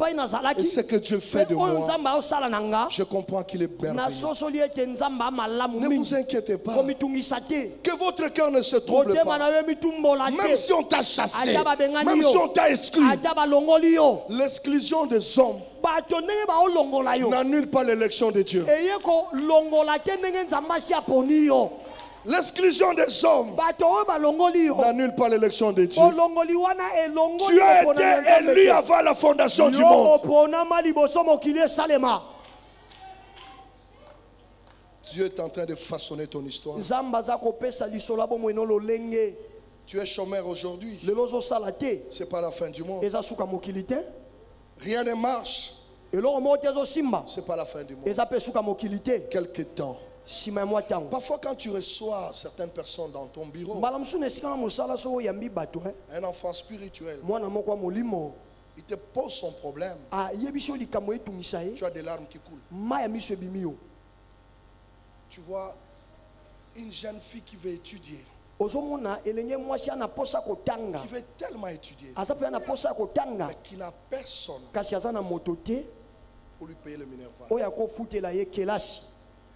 ce que Dieu fait de moi. Je comprends qu'il est merveilleux. Ne vous inquiétez pas que votre cœur ne se trouble pas. Même si on t'a chassé, même si on t'a exclu, l'exclusion des hommes n'annule pas l'élection de Dieu. L'exclusion des hommes n'annule pas l'élection de Dieu. Tu as été élu avant la fondation du monde. Dieu est en train de façonner ton histoire. Tu es chômeur aujourd'hui. Ce n'est pas la fin du monde. Rien ne marche. Ce n'est pas la fin du monde. Quelque temps. Parfois quand tu reçois certaines personnes dans ton bureau, un enfant spirituel, il te pose son problème, tu as des larmes qui coulent. Tu vois une jeune fille qui veut étudier, qui veut tellement étudier, mais qui n'a personne pour lui payer le minerval.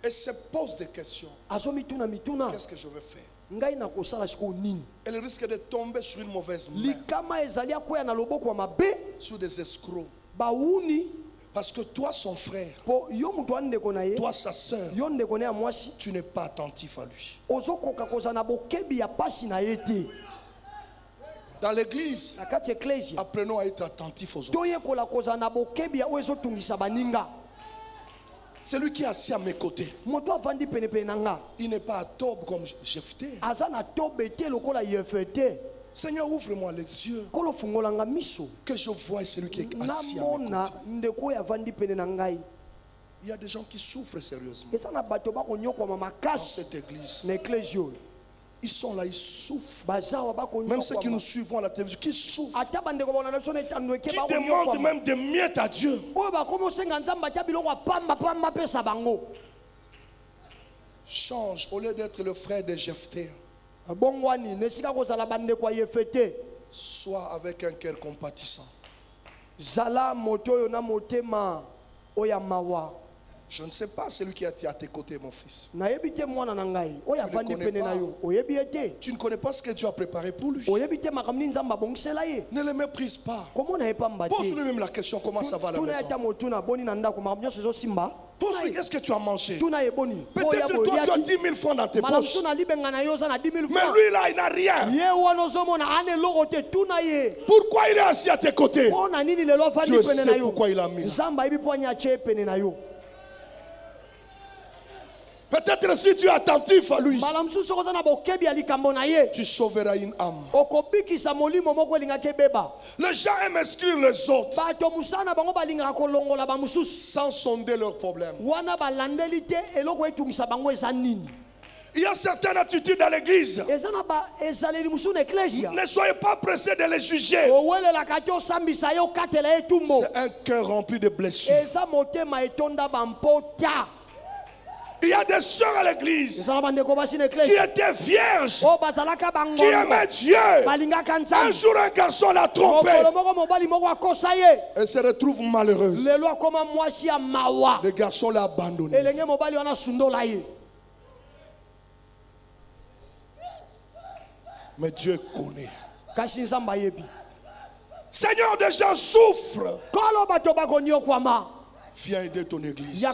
Et se pose des questions. Qu'est-ce que je vais faire? Elle risque de tomber sur une mauvaise main, sur des escrocs. Parce que toi, son frère, toi, sa soeur, tu n'es pas attentif à lui. Dans l'église, apprenons à être attentifs aux autres. Celui qui est assis à mes côtés, il n'est pas à Tob comme Jephthé. Seigneur, ouvre-moi les yeux, que je voie celui qui est assis à mes côtés. Il y a des gens qui souffrent sérieusement dans cette église. Ils sont là, ils souffrent. Même ceux qui nous suivent à la télévision, qui souffrent, qui demandent même des miettes à Dieu. Change, au lieu d'être le frère de Jephthé, Sois avec un cœur compatissant. Je ne sais pas celui qui est à tes côtés, mon fils. Tu ne connais pas ce que Dieu a préparé pour lui. Ne le méprise pas. Pose-lui même la question, comment ça va à la maison. Pose-lui, qu'est-ce que tu as mangé. Peut-être toi tu as 10 000 francs dans tes poches. Mais lui là, il n'a rien. Pourquoi il est assis à tes côtés? Dieu sait pourquoi il a mis là. Peut-être si tu es attentif à lui, tu sauveras une âme. Les gens aiment exclure les autres sans sonder leurs problèmes. Il y a certaines attitudes dans l'église. Ne soyez pas pressés de les juger. C'est un cœur rempli de blessures. Il y a des sœurs à l'église qui étaient vierges, qui aimaient Dieu. Un jour, un garçon l'a trompé et se retrouve malheureuse. Le garçon l'a abandonné. Mais Dieu connaît. Seigneur, des gens souffrent. Viens aider ton église.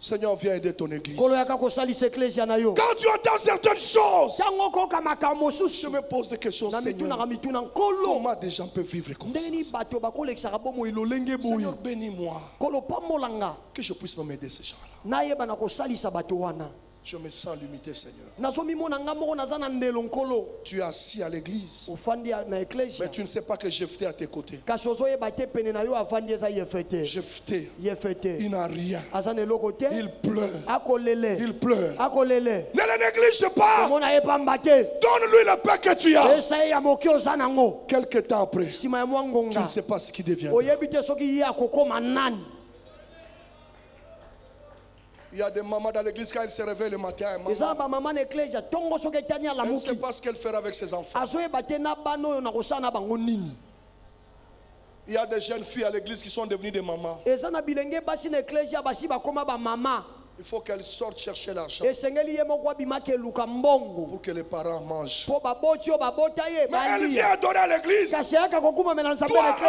Seigneur, viens aider ton église. Quand tu entends certaines choses, je me pose des questions, Seigneur. Comment des gens peuvent vivre comme ça? Seigneur, bénis-moi. Que je puisse m'aider ces gens-là. Je me sens limité, Seigneur. Tu es assis à l'église, mais tu ne sais pas que Jephthé à tes côtés. Jephthé, il n'a rien. Il pleure. Il pleure. Ne le néglige pas. Donne-lui la paix que tu as. Quelque temps après, tu ne sais pas ce qui devient. Il y a des mamans dans l'église quand elles se réveillent le matin. Elle ne sait pas ce qu'elle fait avec ses enfants. Il y a des jeunes filles à l'église qui sont devenues des mamans. Il faut qu'elles sortent chercher l'argent pour que les parents mangent. Mais elle vient donner à l'église. Toi,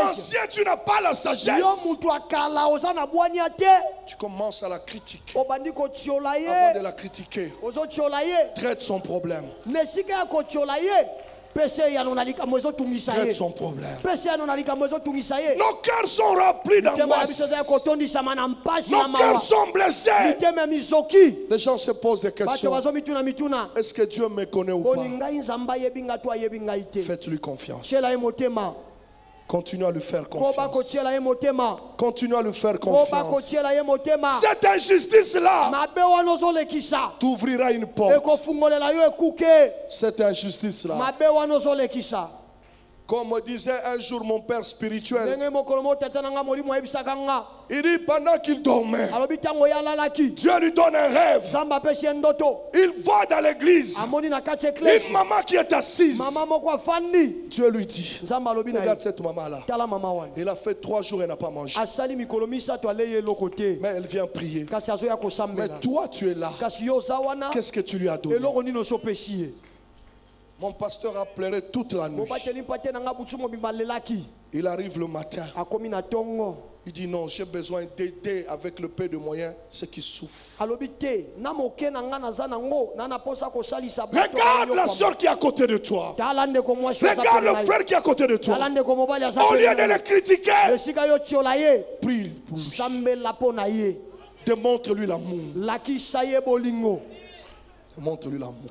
ancien, tu n'as pas la sagesse. Tu commences à la critiquer. Avant de la critiquer, traite son problème. Traite son problème. Nos cœurs sont remplis d'angoisse. Nos cœurs sont blessés. Les gens se posent des questions. Est-ce que Dieu me connaît ou pas? Faites-lui confiance. Continue à lui faire confiance. Continue à lui faire confiance. Cette injustice-là t'ouvrira une porte. Cette injustice-là, comme disait un jour mon père spirituel, il dit pendant qu'il dormait, Dieu lui donne un rêve. Il va dans l'église. Une maman qui est assise. Dieu lui dit, regarde cette maman-là. Il a fait 3 jours et n'a pas mangé. Mais elle vient prier. Mais toi tu es là. Qu'est-ce que tu lui as donné? Mon pasteur a pleuré toute la nuit. Il arrive le matin. Il dit non, j'ai besoin d'aider avec le peu de moyens ceux qui souffrent. Regarde la soeur qui est à côté de toi. Regarde le frère qui est à côté de toi. Au lieu de le critiquer, prie pour lui. Démontre-lui l'amour. Montre-lui l'amour.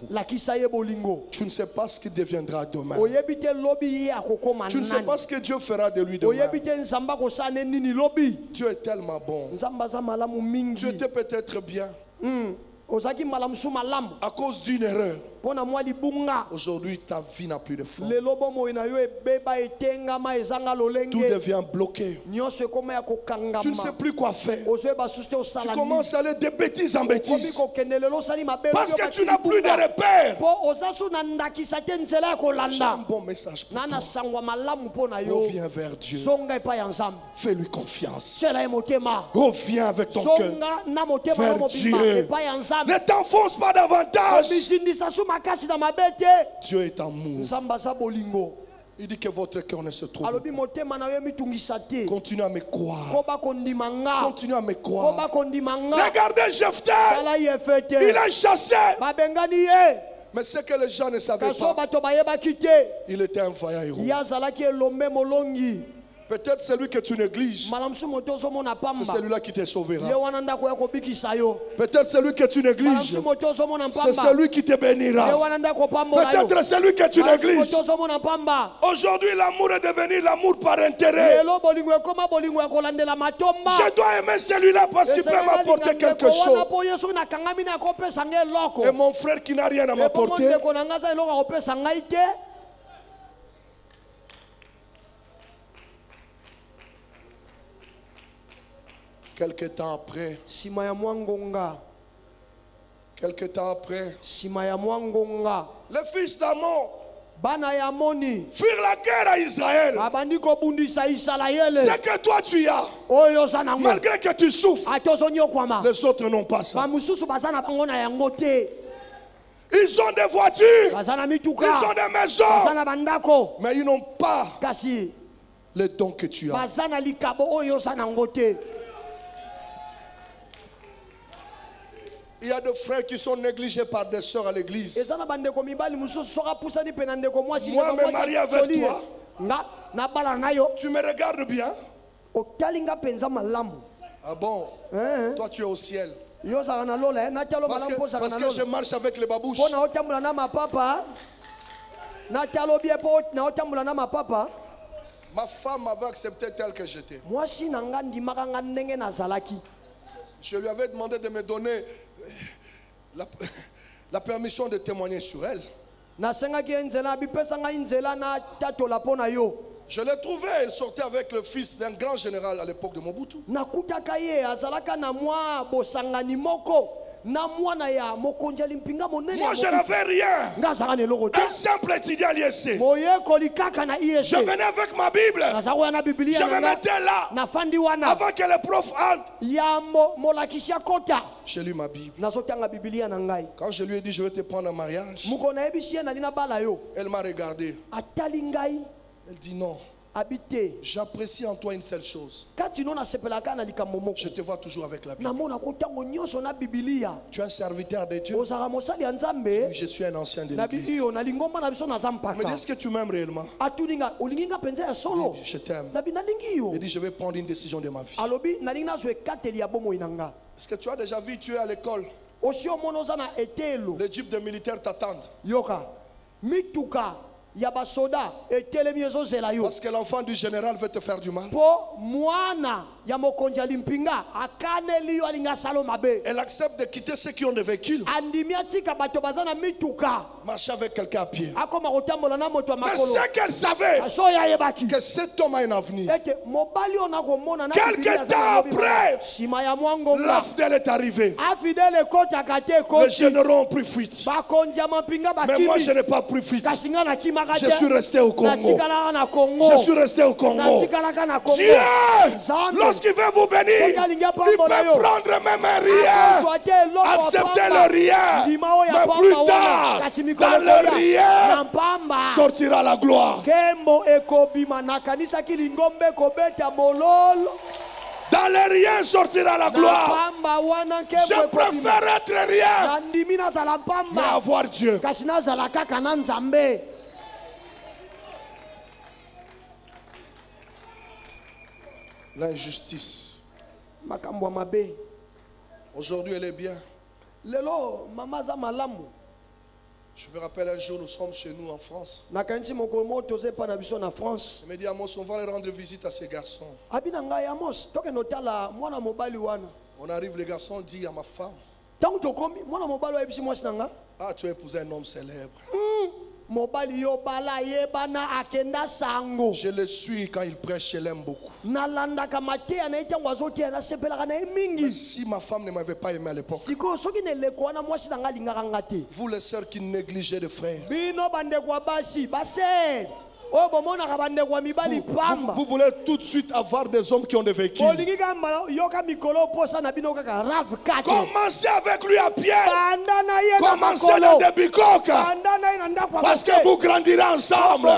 Tu ne sais pas ce qui deviendra demain. Tu ne sais pas ce que Dieu fera de lui demain. Dieu est tellement bon. Tu étais peut-être bien à cause d'une erreur. Aujourd'hui, ta vie n'a plus de forme. Tout devient bloqué. Tu ne sais plus quoi faire. Tu commences à aller de bêtises en bêtises. Parce que tu n'as plus de repères. J'ai un bon message pour toi. Reviens vers Dieu. Fais-lui confiance. Reviens avec ton cœur vers Dieu. Ne t'enfonce pas davantage. Dieu est amour. Il dit que votre cœur ne se trouble. Continue à me croire. Continue à me croire. Regardez Jephthé. Il a chassé. Mais ce que les gens ne savaient pas, il était un vaillant héros. Peut-être celui que tu négliges, c'est celui-là qui te sauvera. Peut-être celui que tu négliges, c'est celui qui te bénira. Peut-être celui que tu négliges. Aujourd'hui, l'amour est devenu l'amour par intérêt. Je dois aimer celui-là parce qu'il peut m'apporter quelque chose. Et mon frère qui n'a rien à m'apporter, quelque temps après, le fils d'Amon firent la guerre à Israël. C'est que toi tu as, malgré que tu souffres, les autres n'ont pas ça. Ils ont des voitures, ils ont des maisons, mais ils n'ont pas le don que tu as. Il y a des frères qui sont négligés par des sœurs à l'église. Moi, me marier avec toi, tu me regardes bien. Ah bon? Toi, tu es au ciel. Parce que je marche avec les babouches. Ma femme m'avait accepté telle que j'étais. Je lui avais demandé de me donner la permission de témoigner sur elle. Je l'ai trouvé, elle sortait avec le fils d'un grand général à l'époque de Mobutu. Moi, je n'avais rien. Un simple étudiant à l'ISC. Je venais avec ma Bible. Je me mettais là. Avant que le prof entre. J'ai lu ma Bible. Quand je lui ai dit je vais te prendre en mariage, elle m'a regardé. Elle dit non. J'apprécie en toi une seule chose. Je te vois toujours avec la Bible. Tu es un serviteur de Dieu. Je suis un ancien de l'église. Mais est-ce que tu m'aimes réellement? Je t'aime. Il dit je vais prendre une décision de ma vie. Est-ce que tu as déjà vu tu es à l'école? Les jeeps de militaires t'attendent. Parce que l'enfant du général veut te faire du mal. Elle accepte de quitter ceux qui ont des véhicules. Marcher avec quelqu'un à pied. Mais c'est qu'elle savait que cet homme a un avenir. Quelques temps après, l'AFDEL est arrivé. Les généraux ont pris fuite. Mais moi je n'ai pas pris fuite. Je suis resté au Congo. Je suis resté au Congo. Dieu, lorsqu'il veut vous bénir, il peut prendre même un rien, accepter le rien, mais plus tard, dans le rien, sortira la gloire. Dans le rien sortira la gloire. Je préfère être rien, mais avoir Dieu. L'injustice. Aujourd'hui, elle est bien. Je me rappelle un jour, nous sommes chez nous en France. Je me dis, Amos, on va aller rendre visite à ces garçons. On arrive, les garçons disent à ma femme, Ah, tu as épousé un homme célèbre. Je le suis quand il prêche, je l'aime beaucoup. Mais si ma femme ne m'avait pas aimé à l'époque, vous les sœurs qui négligez les frères, vous voulez tout de suite avoir des hommes qui ont des véhicules. Commencez avec lui à pied. Commencez dans des bicoques. Parce que vous grandirez ensemble.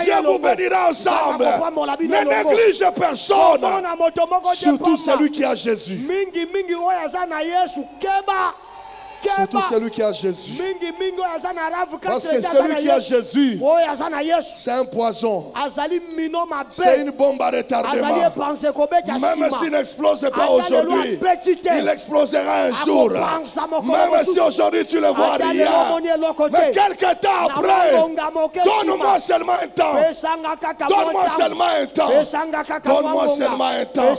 Dieu vous bénira ensemble. Ne négligez personne. Surtout celui qui a Jésus. Surtout celui qui a Jésus. Parce que celui qui a Jésus, c'est un poison. C'est une bombe à retardement. Même s'il n'explose pas aujourd'hui, il explosera un jour. Même si aujourd'hui tu ne vois rien. Mais quelques temps après, donne-moi seulement un temps. Donne-moi seulement un temps. Donne-moi seulement un temps.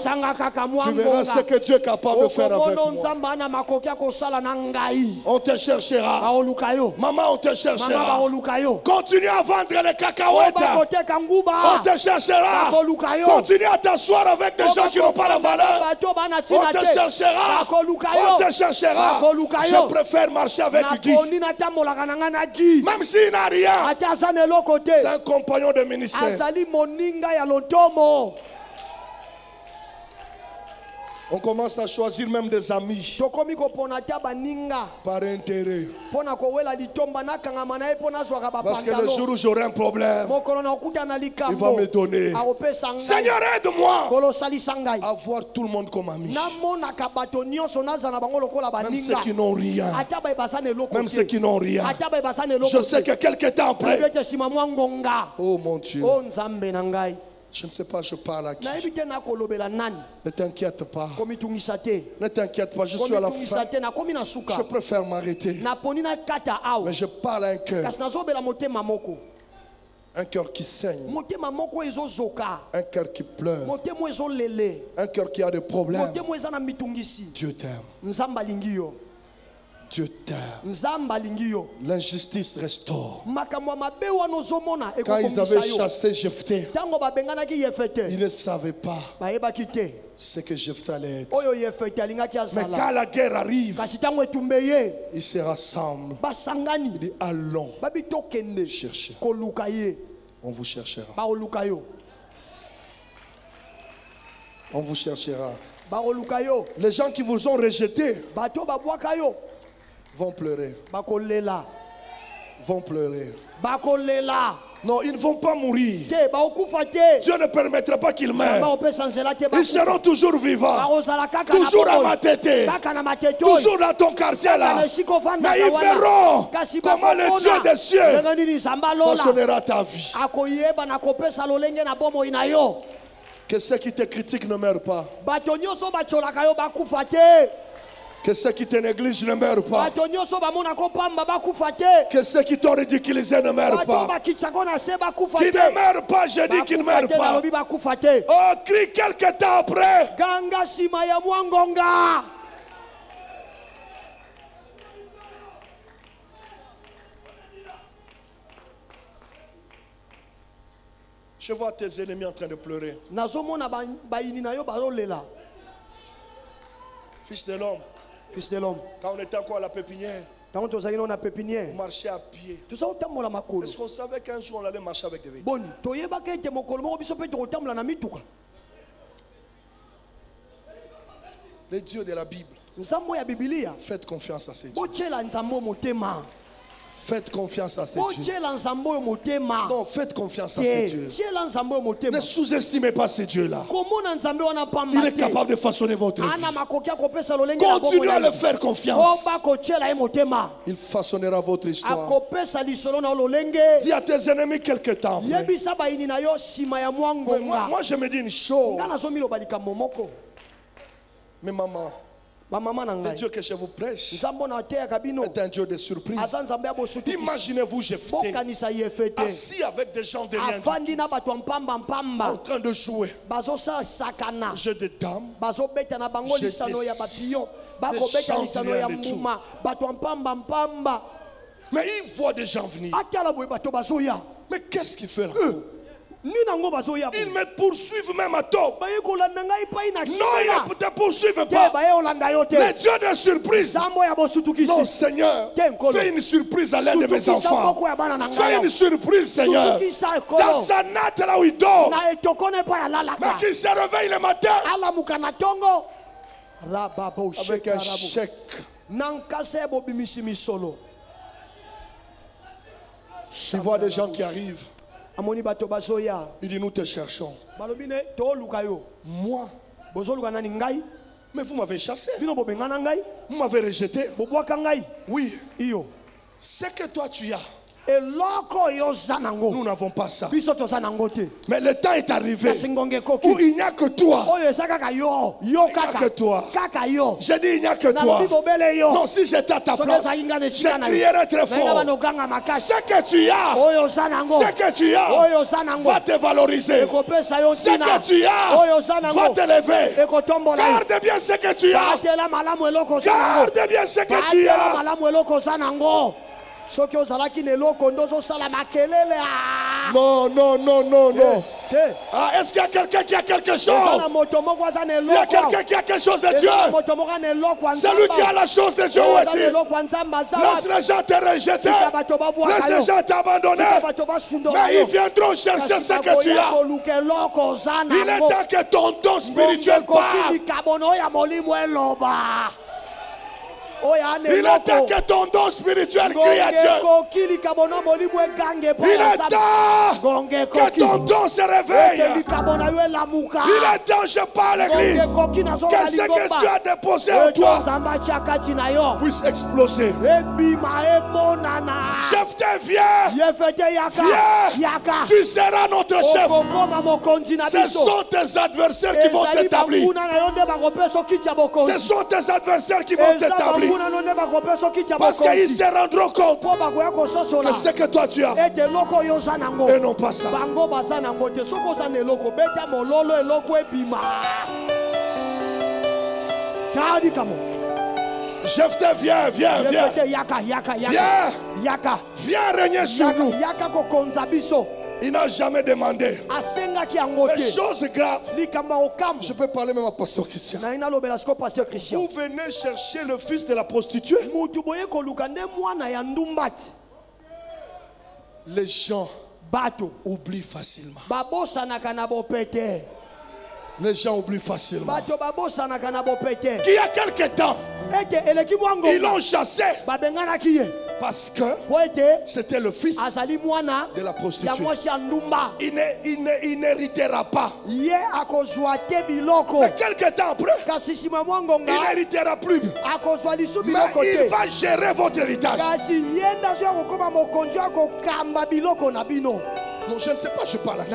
Tu verras ce que Dieu est capable de faire avec moi. On te cherchera. Maman, on te cherchera. Continue à vendre les cacahuètes. On te cherchera. Continue à t'asseoir avec des gens qui n'ont pas la valeur. On te cherchera. On te cherchera. Je préfère marcher avec Guy. Même s'il n'a rien. C'est un compagnon de ministère. On commence à choisir même des amis par intérêt. Parce que le jour où j'aurai un problème, il va me donner. Seigneur, aide-moi à voir tout le monde comme ami. Même ceux qui n'ont rien. Même ceux qui n'ont rien. Je sais que quelques temps après. Oh mon Dieu. Je ne sais pas, je parle à qui. Ne t'inquiète pas. Ne t'inquiète pas, je suis à la fin. Je préfère m'arrêter. Mais je parle à un cœur. Un cœur qui saigne. Un cœur qui pleure. Un cœur qui a des problèmes. Dieu t'aime. Dieu t'aime. L'injustice restaure. Quand ils avaient chassé Jephthé, ils ne savaient pas ce que Jephthé allait être. Mais quand la guerre arrive, ils se rassemblent. Ils disent allons chercher. On vous cherchera. On vous cherchera. Les gens qui vous ont rejeté vont pleurer. Vont pleurer. Non, ils ne vont pas mourir. Dieu ne permettra pas qu'ils meurent. Ils seront toujours vivants. Toujours à ma tête. Toujours dans ton quartier là. Mais ils verront comment le Dieu des cieux façonnera ta vie. Que ceux qui te critiquent ne meurent pas. Que ceux qui te négligent ne meurent pas. Que ceux qui t'ont ridiculisé ne meurent pas. Qui ne meurent pas, je dis qu'ils ne meurent pas. Oh, crie quelque temps après. Je vois tes ennemis en train de pleurer. Fils de l'homme. Fils de l'homme. Quand on était encore à la pépinière, on marchait à pied. Est-ce qu'on savait qu'un jour on allait marcher avec des véhicules? Les dieux de la Bible, faites confiance à ces dieux. Faites confiance à ces dieux. Non, faites confiance à ces dieux. Ne sous-estimez pas ces dieux-là. Il est capable de façonner votre vie. Continuez à le faire confiance. Il façonnera votre histoire. Dis à tes ennemis quelque temps après. Moi, je me dis une chose. Mais maman, le Dieu que je vous prêche est un Dieu de surprise. Imaginez-vous Jephthé assis avec des gens de rien du tout, en train de jouer. J'ai des dames, j'ai des chants de rien du tout. Mais il voit des gens venir. Mais qu'est-ce qu'il fait là? Ils me poursuivent même à tort. Non, ils ne te poursuivent pas. Les dieux de surprise. Non, Seigneur, fais une surprise à l'un de mes enfants. Fais une surprise, Seigneur. Dans sa natte là où il dort. Mais qu'il se réveille le matin avec un chèque. Il voit des gens qui arrivent. Il dit, nous te cherchons. Moi? Mais vous m'avez chassé. Vous m'avez rejeté. Oui. C'est que toi tu as. Nous n'avons pas ça. Mais le temps est arrivé où il n'y a que toi. Il n'y a que toi. J'ai dit il n'y a que toi. Non, si j'étais à ta place, je crierais très fort. Ce que tu as, va te valoriser. Ce que tu as, va te lever. Garde bien ce que tu as. Garde bien ce que tu as. Non, non, non, non, non. Ah, est-ce qu'il y a quelqu'un qui a quelque chose? Il y a quelqu'un qui a quelque chose de Dieu. Celui qui a la chose de Dieu, où est-il? Laisse les gens te rejeter. Laisse les gens t'abandonner. Mais ils viendront chercher ce que tu as. Il est temps que ton don spirituel parte. Il est temps que ton don spirituel crie à Dieu. Il est temps que ton don se réveille. Il est temps, je parle à l'église, que ce que tu as déposé en toi puisse exploser. Jephthé, viens. Tu seras notre chef. Ce sont tes adversaires qui vont t'établir. Ce sont tes adversaires qui vont t'établir. Parce qu'ils se rendront compte que ce que toi tu as et non pas ça. Jephthé, viens, viens, viens. Viens régner sur nous. Il n'a jamais demandé. Les choses graves. Je peux parler même à Pasteur Christian. Vous venez chercher le fils de la prostituée. Les gens oublient facilement. Les gens oublient facilement. Qu'il y a quelque temps, ils l'ont chassé. Parce que c'était le fils de la prostituée. Il n'héritera pas. Mais quelques temps après, il n'héritera plus. Mais il va gérer votre héritage. Non, je ne sais pas, je parle à qui.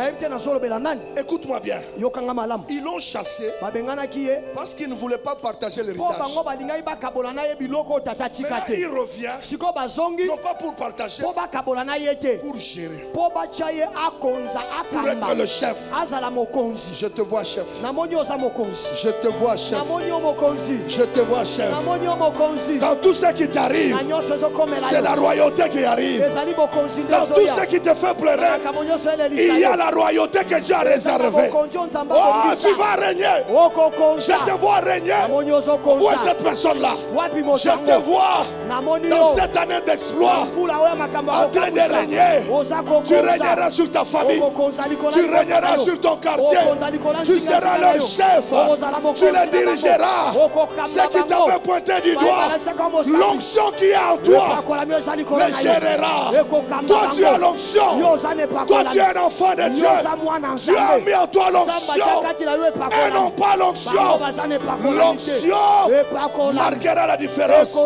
Écoute-moi bien. Ils l'ont chassé parce qu'ils ne voulaient pas partager l'héritage. Maintenant, il revient, non pas pour partager, pour gérer. Pour être le chef. Je te vois chef. Je te vois chef. Je te vois chef. Dans tout ce qui t'arrive, c'est la royauté qui arrive. Dans tout ce qui te fait pleurer, il y a la royauté que Dieu a réservée. Oh, tu vas régner. Je te vois régner. Où est cette personne-là? Je te vois dans cette année d'exploit en train de régner. Tu régneras sur ta famille. Tu régneras sur ton quartier. Tu seras leur chef. Tu les dirigeras. Ce qui t'avait pointé du doigt, l'onction qui est en toi, les gérera. Toi, tu as l'onction. Toi, tu es un enfant de Dieu. Tu as mis en toi l'onction et non pas l'onction. L'onction marquera la différence.